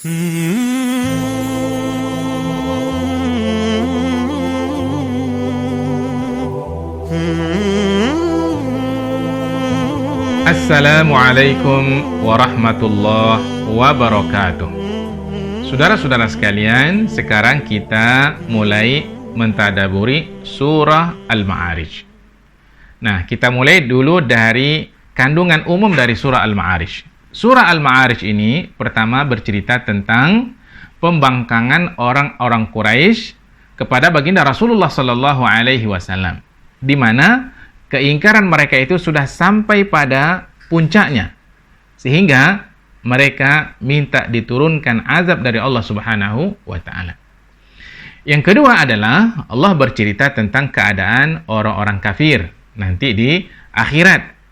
Assalamualaikum warahmatullahi wabarakatuh. Saudara-saudara sekalian, sekarang kita mulai mentadaburi surah Al-Ma'arij. Nah, kita mulai dulu dari kandungan umum dari surah Al-Ma'arij. Surah Al-Ma'arij ini pertama bercerita tentang pembangkangan orang-orang Quraisy kepada baginda Rasulullah sallallahu alaihi wasallam, di mana keingkaran mereka itu sudah sampai pada puncaknya, sehingga mereka minta diturunkan azab dari Allah Subhanahu wa taala. Yang kedua adalah Allah bercerita tentang keadaan orang-orang kafir nanti di akhirat.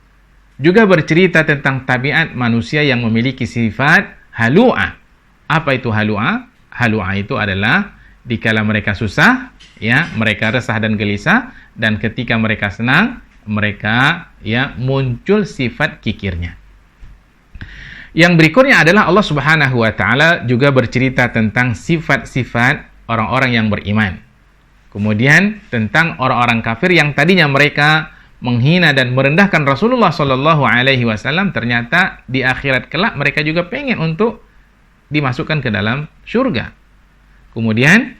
Juga bercerita tentang tabiat manusia yang memiliki sifat halu'ah. Apa itu halu'ah? Halu'ah itu adalah dikala mereka susah, ya, mereka resah dan gelisah, dan ketika mereka senang, mereka muncul sifat kikirnya. Yang berikutnya adalah Allah Subhanahu wa taala juga bercerita tentang sifat-sifat orang-orang yang beriman. Kemudian tentang orang-orang kafir yang tadinya mereka menghina dan merendahkan Rasulullah sallallahu alaihi wasallam, ternyata di akhirat kelak mereka juga pengen untuk dimasukkan ke dalam surga. Kemudian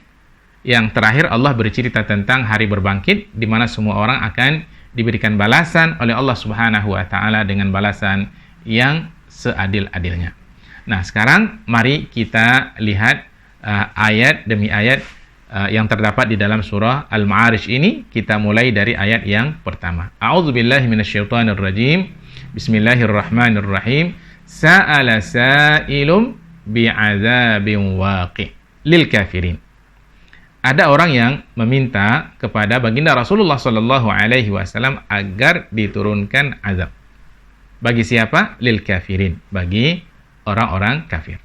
yang terakhir Allah bercerita tentang hari berbangkit, di mana semua orang akan diberikan balasan oleh Allah Subhanahu wa taala dengan balasan yang seadil-adilnya. Nah, sekarang mari kita lihat ayat demi ayat yang terdapat di dalam surah Al-Ma'arij ini. Kita mulai dari ayat yang pertama. A'udzubillahi minasyaitonirrajim. Bismillahirrahmanirrahim. Sa'ala sa'ilum bi'adzabin waqi' lil kafirin. Ada orang yang meminta kepada baginda Rasulullah sallallahu alaihi wasallam agar diturunkan azab. Bagi siapa? Lil kafirin, bagi orang-orang kafir.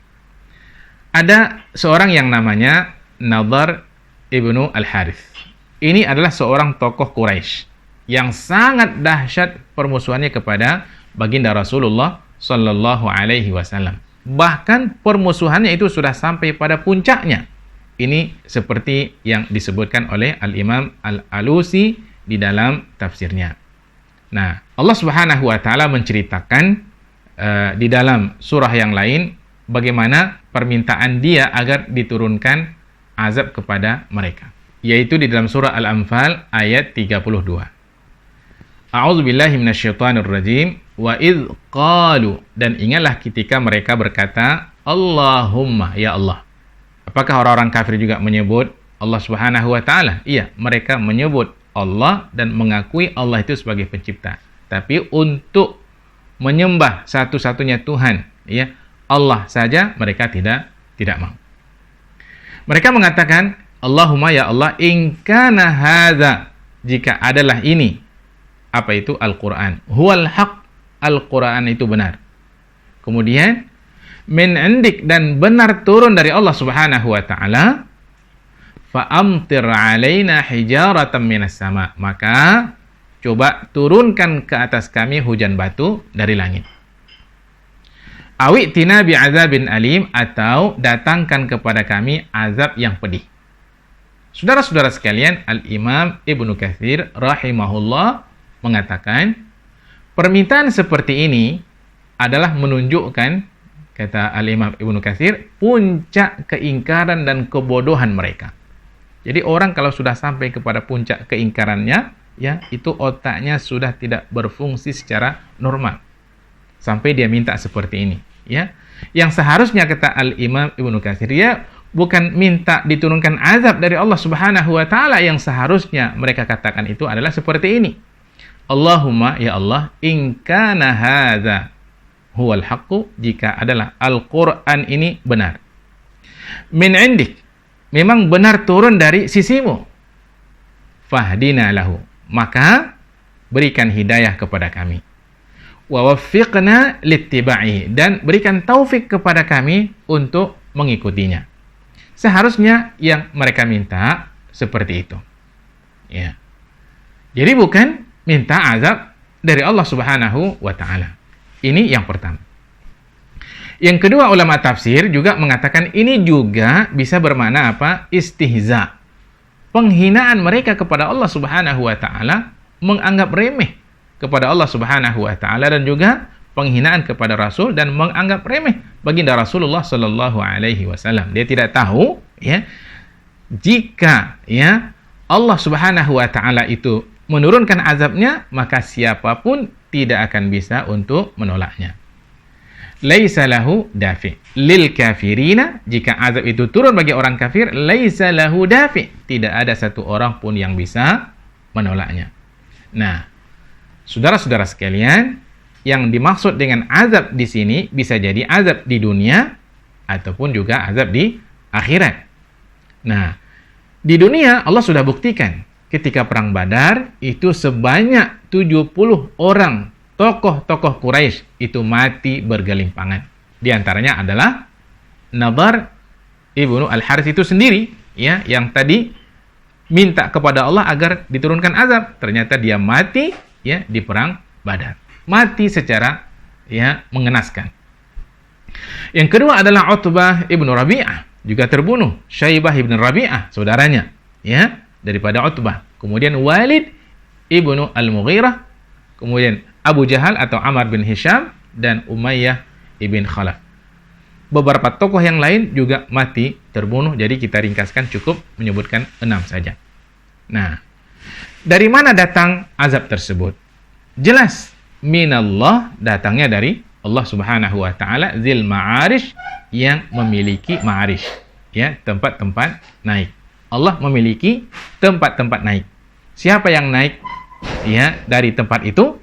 Ada seorang yang namanya Nadhr Ibnu Al-Harith. Ini adalah seorang tokoh Quraisy yang sangat dahsyat permusuhannya kepada baginda Rasulullah sallallahu alaihi wasallam. Bahkan permusuhannya itu sudah sampai pada puncaknya. Ini seperti yang disebutkan oleh Al-Imam Al-Alusi di dalam tafsirnya. Nah, Allah Subhanahu wa taala menceritakan di dalam surah yang lain bagaimana permintaan dia agar diturunkan azab kepada mereka, yaitu di dalam surah Al-Anfal ayat 32. A'udzubillahi minasyaitonirrajim. Wa idz qalu, dan ingatlah ketika mereka berkata, Allahumma, ya Allah. Apakah orang-orang kafir juga menyebut Allah Subhanahu wa taala? Iya, mereka menyebut Allah dan mengakui Allah itu sebagai pencipta. Tapi untuk menyembah satu-satunya Tuhan, ya, Allah saja, mereka tidak mau. Mereka mengatakan, Allahumma, ya Allah, in kana hadza, jika adalah ini. Apa itu? Al-Quran. Huwal haq, Al-Quran itu benar. Kemudian, min indik, dan benar turun dari Allah Subhanahu wa ta'ala, fa'amtir alaina hijaratan minas sama, maka coba turunkan ke atas kami hujan batu dari langit. Awi'tina bi'azabin alim, atau datangkan kepada kami azab yang pedih. Saudara-saudara sekalian, Al-Imam Ibnu Katsir rahimahullah mengatakan, permintaan seperti ini adalah menunjukkan, kata Al-Imam Ibnu Katsir, puncak keingkaran dan kebodohan mereka. Jadi orang kalau sudah sampai kepada puncak keingkarannya, ya, itu otaknya sudah tidak berfungsi secara normal. Sampai dia minta seperti ini, ya. Yang seharusnya, kata Al-Imam Ibnu Katsir, ya, bukan minta diturunkan azab dari Allah Subhanahu wa taala. Yang seharusnya mereka katakan itu adalah seperti ini. Allahumma, ya Allah, in kana hadza huwal haqqu, jika adalah Al-Qur'an ini benar. Min indik, memang benar turun dari sisimu. Fahdina lahu, maka berikan hidayah kepada kami. Wa waffiqna littiba'i, dan berikan taufik kepada kami untuk mengikutinya. Seharusnya yang mereka minta seperti itu. Ya. Jadi bukan minta azab dari Allah Subhanahu wa taala. Ini yang pertama. Yang kedua, ulama tafsir juga mengatakan ini juga bisa bermakna apa? Istihza. Penghinaan mereka kepada Allah Subhanahu wa taala, menganggap remeh kepada Allah Subhanahu wa taala, dan juga penghinaan kepada Rasul dan menganggap remeh baginda Rasulullah sallallahu alaihi wasallam. Dia tidak tahu ya, jika ya Allah Subhanahu wa taala itu menurunkan azabnya, maka siapapun tidak akan bisa untuk menolaknya. Laisa lahu dafi. Lil kafirina, jika azab itu turun bagi orang kafir, laisa lahu dafi. Tidak ada satu orang pun yang bisa menolaknya. Nah, saudara-saudara sekalian, yang dimaksud dengan azab di sini bisa jadi azab di dunia ataupun juga azab di akhirat. Nah, di dunia Allah sudah buktikan ketika perang Badar itu sebanyak 70 orang tokoh-tokoh Quraisy itu mati bergelimpangan. Di antaranya adalah Nadhr ibnu Al-Harits itu sendiri, ya, yang tadi minta kepada Allah agar diturunkan azab. Ternyata dia mati ya di perang Badar. Mati secara ya mengenaskan. Yang kedua adalah Utbah ibnu Rabi'ah, juga terbunuh. Syaibah ibnu Rabi'ah, saudaranya, ya, daripada Utbah. Kemudian Walid ibnu Al-Mughirah, kemudian Abu Jahal atau Amr bin Hisham, dan Umayyah ibn Khalaf. Beberapa tokoh yang lain juga mati, terbunuh. Jadi kita ringkaskan, cukup menyebutkan 6 saja. Nah, dari mana datang azab tersebut? Jelas, minallah, datangnya dari Allah Subhanahu wa taala, Dzil Ma'arij, yang memiliki ma'arij, ya, tempat-tempat naik. Allah memiliki tempat-tempat naik. Siapa yang naik ya dari tempat itu?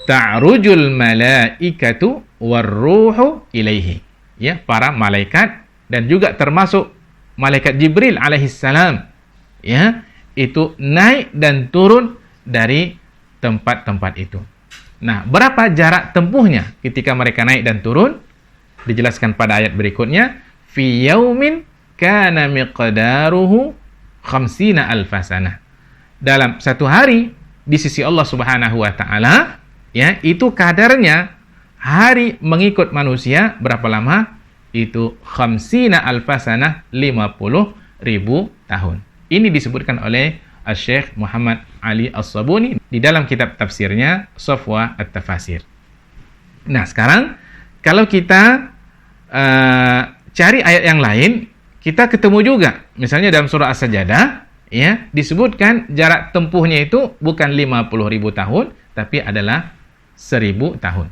Ta'rujul malaikatu warruhu ilaihi. Ya, para malaikat dan juga termasuk malaikat Jibril alaihissalam, ya, itu naik dan turun dari tempat-tempat itu. Nah, berapa jarak tempuhnya ketika mereka naik dan turun? Dijelaskan pada ayat berikutnya, fi yaumin kana miqdaruhu 50,000 sanah. Dalam satu hari di sisi Allah Subhanahu wa taala, ya, itu kadarnya hari mengikut manusia berapa lama? Itu 50,000 sanah, 50.000 tahun. Ini disebutkan oleh Syekh Muhammad Ali As-Sabuni di dalam kitab tafsirnya Safwa At-Tafasir. Nah, sekarang kalau kita cari ayat yang lain, kita ketemu juga. Misalnya dalam surah As-Sajdah, ya, disebutkan jarak tempuhnya itu bukan 50.000 tahun, tapi adalah 1.000 tahun.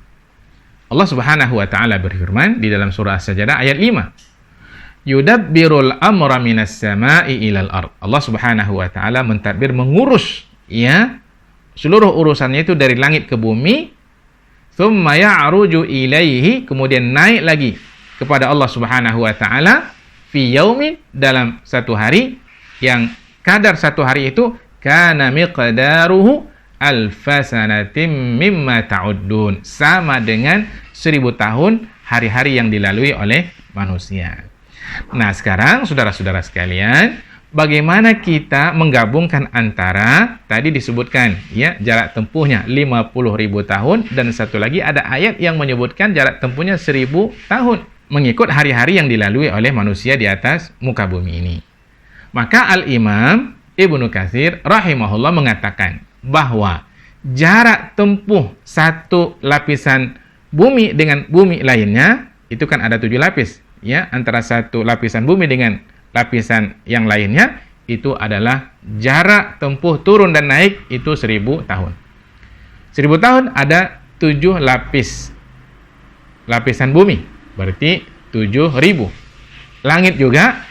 Allah Subhanahu wa taala berfirman di dalam surah As-Sajdah ayat 5. Yudabbirul amra minas sama'i ilal ard. Allah Subhanahu wa taala mentadbir, mengurus, ya, seluruh urusannya itu dari langit ke bumi. Tsumma ya'ruju ilaihi, kemudian naik lagi kepada Allah Subhanahu wa taala fi yaumin, dalam satu hari yang kadar satu hari itu kana miqdaruhu alfasanatim mimma ta'uddun, sama dengan 1.000 tahun hari-hari yang dilalui oleh manusia. Nah, sekarang saudara-saudara sekalian, bagaimana kita menggabungkan antara tadi disebutkan ya jarak tempuhnya 50.000 tahun, dan satu lagi ada ayat yang menyebutkan jarak tempuhnya 1.000 tahun mengikut hari-hari yang dilalui oleh manusia di atas muka bumi ini. Maka Al-Imam Ibnu Katsir rahimahullah mengatakan bahwa jarak tempuh satu lapisan bumi dengan bumi lainnya itu kan ada 7 lapis, ya, antara satu lapisan bumi dengan lapisan yang lainnya itu adalah jarak tempuh turun dan naik itu 1.000 tahun. 1.000 tahun ada 7 lapisan bumi, berarti 7.000. Langit juga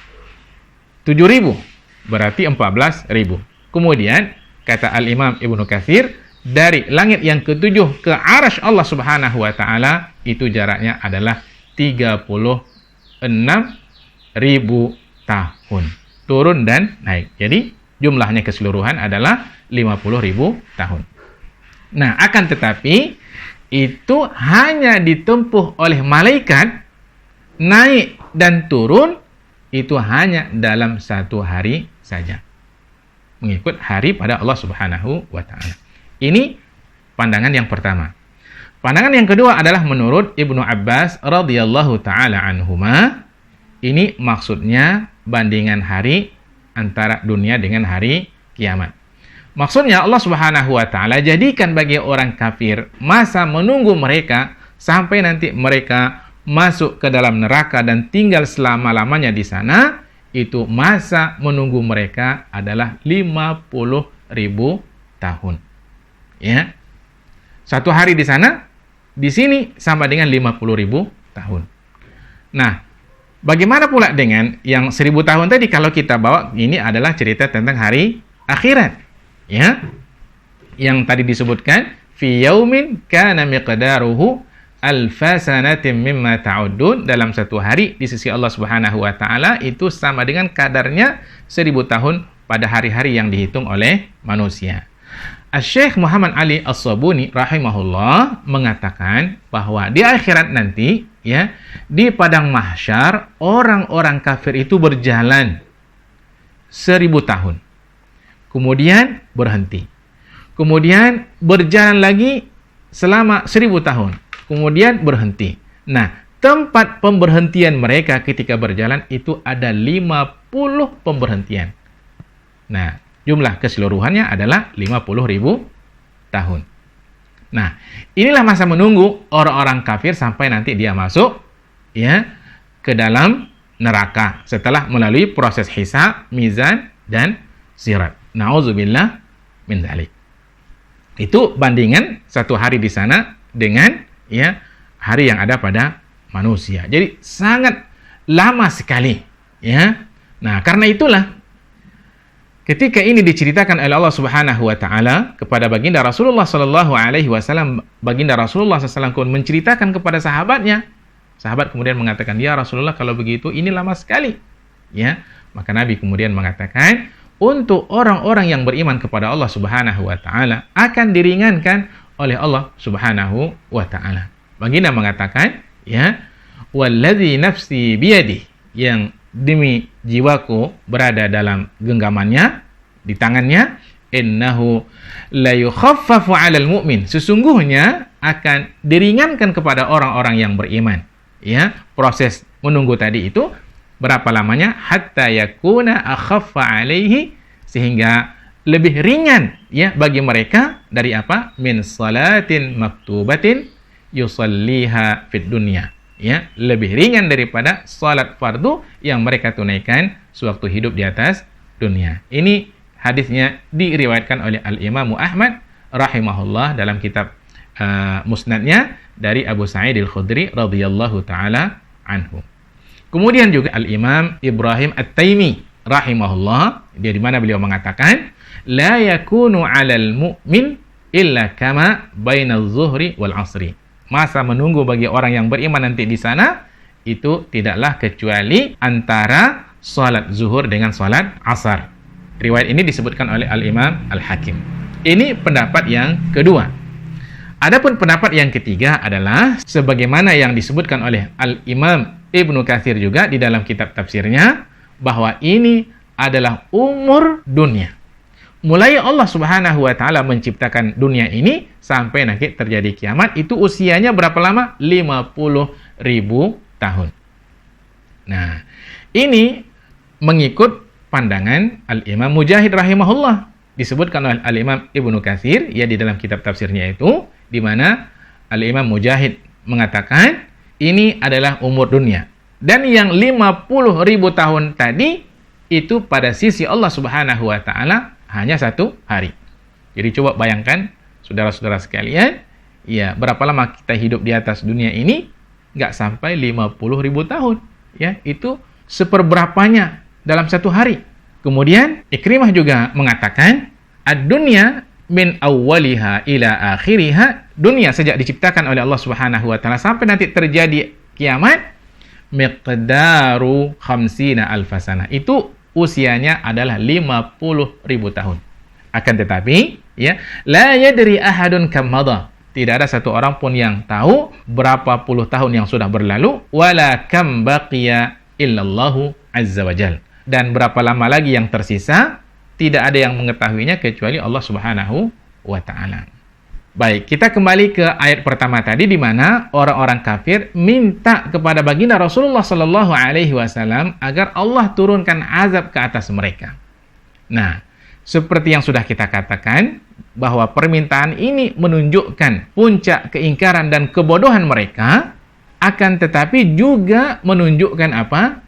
7.000, berarti 14.000. Kemudian kata Al-Imam Ibnu Katsir, dari langit yang ke-7 ke arasy Allah Subhanahu wa taala itu jaraknya adalah 36.000 tahun. Turun dan naik. Jadi jumlahnya keseluruhan adalah 50.000 tahun. Nah, akan tetapi itu hanya ditempuh oleh malaikat, naik dan turun itu hanya dalam satu hari saja, mengikut hari pada Allah Subhanahu wa taala. Ini pandangan yang pertama. Pandangan yang kedua adalah menurut Ibnu Abbas radhiyallahu taala anhuma. Ini maksudnya bandingan hari antara dunia dengan hari kiamat. Maksudnya Allah Subhanahu wa taala jadikan bagi orang kafir masa menunggu mereka sampai nanti mereka masuk ke dalam neraka dan tinggal selama-lamanya di sana. Itu masa menunggu mereka adalah 50.000 tahun. Ya. Satu hari di sana, di sini sama dengan 50.000 tahun. Nah, bagaimana pula dengan yang 1.000 tahun tadi? Kalau kita bawa, ini adalah cerita tentang hari akhirat. Ya, yang tadi disebutkan, fi yaumin kana miqdaruhu alfasanatin mimma ta'udun, dalam satu hari di sisi Allah Subhanahu wa taala itu sama dengan kadarnya 1.000 tahun pada hari-hari yang dihitung oleh manusia. Asy-Syaikh Muhammad Ali As-Sabuni rahimahullah mengatakan bahwa di akhirat nanti, ya, di padang mahsyar orang-orang kafir itu berjalan 1.000 tahun. Kemudian berhenti. Kemudian berjalan lagi selama 1.000 tahun. Kemudian berhenti. Nah, tempat pemberhentian mereka ketika berjalan itu ada 50 pemberhentian. Nah, jumlah keseluruhannya adalah 50.000 tahun. Nah, inilah masa menunggu orang-orang kafir sampai nanti dia masuk, ya, ke dalam neraka setelah melalui proses hisab, mizan, dan sirat. Nauzubillah min dzalik. Itu bandingan satu hari di sana dengan, ya, hari yang ada pada manusia. Jadi sangat lama sekali, ya. Nah, karena itulah ketika ini diceritakan oleh Allah Subhanahu wa taala kepada baginda Rasulullah sallallahu alaihi wasallam, baginda Rasulullah sallallahu pun menceritakan kepada sahabatnya. Sahabat kemudian mengatakan, "Ya Rasulullah, kalau begitu ini lama sekali." Ya, maka Nabi kemudian mengatakan, untuk orang-orang yang beriman kepada Allah Subhanahu wa taala akan diringankan oleh Allah Subhanahu wa taala. Baginda mengatakan, ya, "Wallazi nafsi biyadihi," yang demi jiwaku berada dalam genggamannya, di tangannya, "innahu la yukhaffafu 'alal mu'min," sesungguhnya akan diringankan kepada orang-orang yang beriman. Ya, proses menunggu tadi itu berapa lamanya? Hatta yakuna akhaffa 'alaihi, sehingga lebih ringan, ya, bagi mereka dari apa? Min salatin maktubatin yusalliha fid dunya. Ya, lebih ringan daripada salat fardu yang mereka tunaikan sewaktu hidup di atas dunia. Ini hadisnya diriwayatkan oleh Al-Imam Ahmad rahimahullah dalam kitab musnadnya dari Abu Sa'id Al-Khudri radhiyallahu taala anhu. Kemudian juga Al-Imam Ibrahim At-Taimi rahimahullah, dia di mana beliau mengatakan, la yakunu 'alal mu'min illa kama bainaz zuhri wal 'asri. Masa menunggu bagi orang yang beriman nanti di sana itu tidaklah kecuali antara salat zuhur dengan salat asar. Riwayat ini disebutkan oleh Al-Imam Al-Hakim. Ini pendapat yang kedua. Adapun pendapat yang ketiga adalah sebagaimana yang disebutkan oleh Al-Imam Ibnu Katsir juga di dalam kitab tafsirnya, bahwa ini adalah umur dunia. Mulai Allah Subhanahu wa taala menciptakan dunia ini sampai nanti terjadi kiamat, itu usianya berapa lama? 50.000 tahun. Nah, ini mengikut pandangan Al-Imam Mujahid rahimahullah. Disebutkan oleh Al-Imam Ibnu Katsir, ya, di dalam kitab tafsirnya itu, di mana Al-Imam Mujahid mengatakan ini adalah umur dunia. Dan yang 50.000 tahun tadi itu pada sisi Allah Subhanahu wa taala hanya satu hari. Jadi coba bayangkan saudara-saudara sekalian, ya, berapa lama kita hidup di atas dunia ini? Nggak sampai 50.000 tahun. Ya, itu seperberapanya dalam satu hari. Kemudian Ikrimah juga mengatakan, ad-dunya min awwaliha ila akhiriha, dunia sejak diciptakan oleh Allah Subhanahu wa taala sampai nanti terjadi kiamat, miqdaru khamsina alfasana. Itu usianya adalah 50.000 tahun. Akan tetapi, ya, la yadri ahadun kam madha. Tidak ada satu orang pun yang tahu berapa puluh tahun yang sudah berlalu, wala kam baqiya illallahu azza wajal. Dan berapa lama lagi yang tersisa, tidak ada yang mengetahuinya kecuali Allah Subhanahu wa taala. Baik, kita kembali ke ayat pertama tadi di mana orang-orang kafir minta kepada baginda Rasulullah Shallallahu Alaihi Wasallam agar Allah turunkan azab ke atas mereka. Nah, seperti yang sudah kita katakan bahwa permintaan ini menunjukkan puncak keingkaran dan kebodohan mereka, akan tetapi juga menunjukkan apa?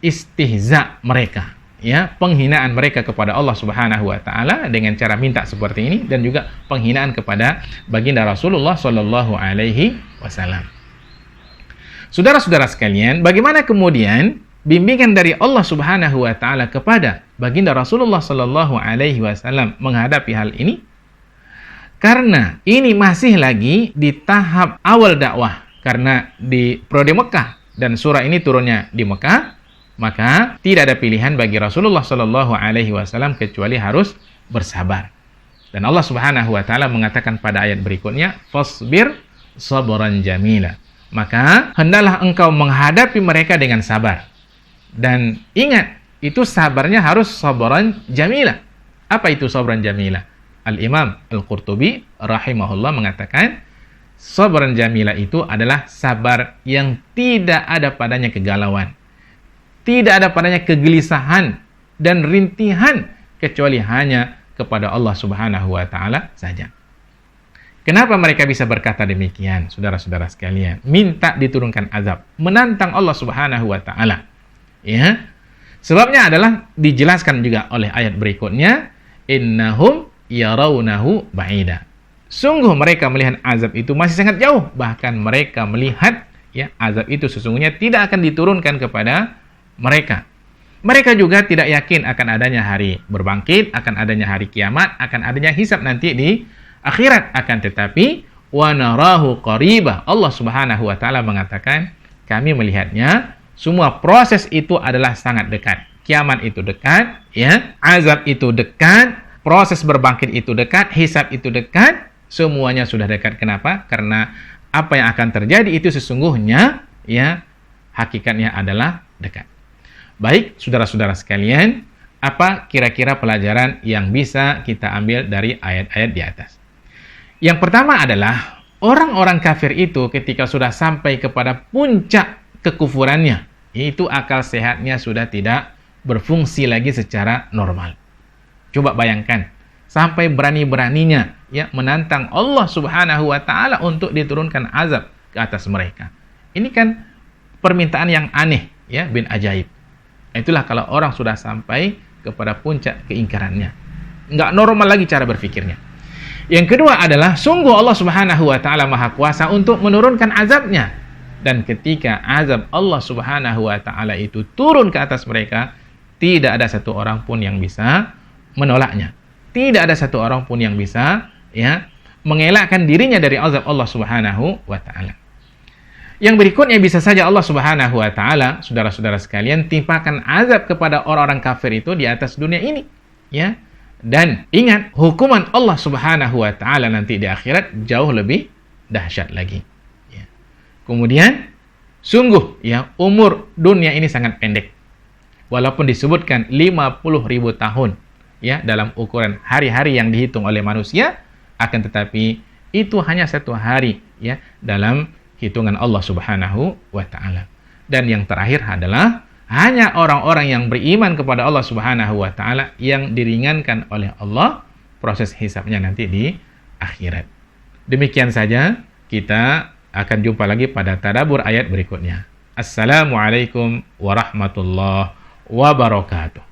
Istihza mereka. Ya, penghinaan mereka kepada Allah Subhanahu wa taala dengan cara minta seperti ini, dan juga penghinaan kepada baginda Rasulullah sallallahu alaihi wasallam. Saudara-saudara sekalian, bagaimana kemudian bimbingan dari Allah Subhanahu wa taala kepada baginda Rasulullah sallallahu alaihi wasallam menghadapi hal ini? Karena ini masih lagi di tahap awal dakwah, karena di periode Mekah dan surah ini turunnya di Mekah, maka tidak ada pilihan bagi Rasulullah Shallallahu Alaihi Wasallam kecuali harus bersabar. Dan Allah Subhanahu Wa Taala mengatakan pada ayat berikutnya, "Fasbir sabran jamila." Maka hendaklah engkau menghadapi mereka dengan sabar. Dan ingat, itu sabarnya harus sabran jamila. Apa itu sabran jamila? Al-Imam Al-Qurtubi rahimahullah mengatakan, sabran jamila itu adalah sabar yang tidak ada padanya kegalauan. Tidak ada padanya kegelisahan dan rintihan kecuali hanya kepada Allah Subhanahu wa taala saja. Kenapa mereka bisa berkata demikian, saudara-saudara sekalian? Minta diturunkan azab, menantang Allah Subhanahu wa taala. Ya. Sebabnya adalah dijelaskan juga oleh ayat berikutnya, innahum yarawnahu ba'ida. Sungguh mereka melihat azab itu masih sangat jauh, bahkan mereka melihat ya azab itu sesungguhnya tidak akan diturunkan kepada mereka. Mereka juga tidak yakin akan adanya hari berbangkit, akan adanya hari kiamat, akan adanya hisab nanti di akhirat. Akan tetapi wa narahu qariba. Allah Subhanahu wa taala mengatakan, kami melihatnya semua proses itu adalah sangat dekat. Kiamat itu dekat, ya, azab itu dekat, proses berbangkit itu dekat, hisab itu dekat, semuanya sudah dekat. Kenapa? Karena apa yang akan terjadi itu sesungguhnya ya hakikatnya adalah dekat. Baik, saudara-saudara sekalian, apa kira-kira pelajaran yang bisa kita ambil dari ayat-ayat di atas? Yang pertama adalah, orang-orang kafir itu ketika sudah sampai kepada puncak kekufurannya, itu akal sehatnya sudah tidak berfungsi lagi secara normal. Coba bayangkan, sampai berani-beraninya ya menantang Allah Subhanahu wa taala untuk diturunkan azab ke atas mereka. Ini kan permintaan yang aneh, ya, bin ajaib. Itulah kalau orang sudah sampai kepada puncak keingkarannya. Nggak normal lagi cara berpikirnya. Yang kedua adalah, sungguh Allah Subhanahu wa taala Maha Kuasa untuk menurunkan azabnya. Dan ketika azab Allah Subhanahu wa taala itu turun ke atas mereka, tidak ada satu orang pun yang bisa menolaknya. Tidak ada satu orang pun yang bisa ya mengelakkan dirinya dari azab Allah Subhanahu wa taala. Yang berikutnya, bisa saja Allah Subhanahu wa taala, saudara-saudara sekalian, timpakan azab kepada orang-orang kafir itu di atas dunia ini, ya. Dan ingat, hukuman Allah Subhanahu wa taala nanti di akhirat jauh lebih dahsyat lagi. Ya. Kemudian, sungguh ya umur dunia ini sangat pendek. Walaupun disebutkan 50.000 tahun ya dalam ukuran hari-hari yang dihitung oleh manusia, akan tetapi itu hanya satu hari ya dalam hitungan Allah Subhanahu wa taala. Dan yang terakhir adalah hanya orang-orang yang beriman kepada Allah Subhanahu wa taala yang diringankan oleh Allah proses hisabnya nanti di akhirat. Demikian saja, kita akan jumpa lagi pada tadabbur ayat berikutnya. Assalamualaikum warahmatullahi wabarakatuh.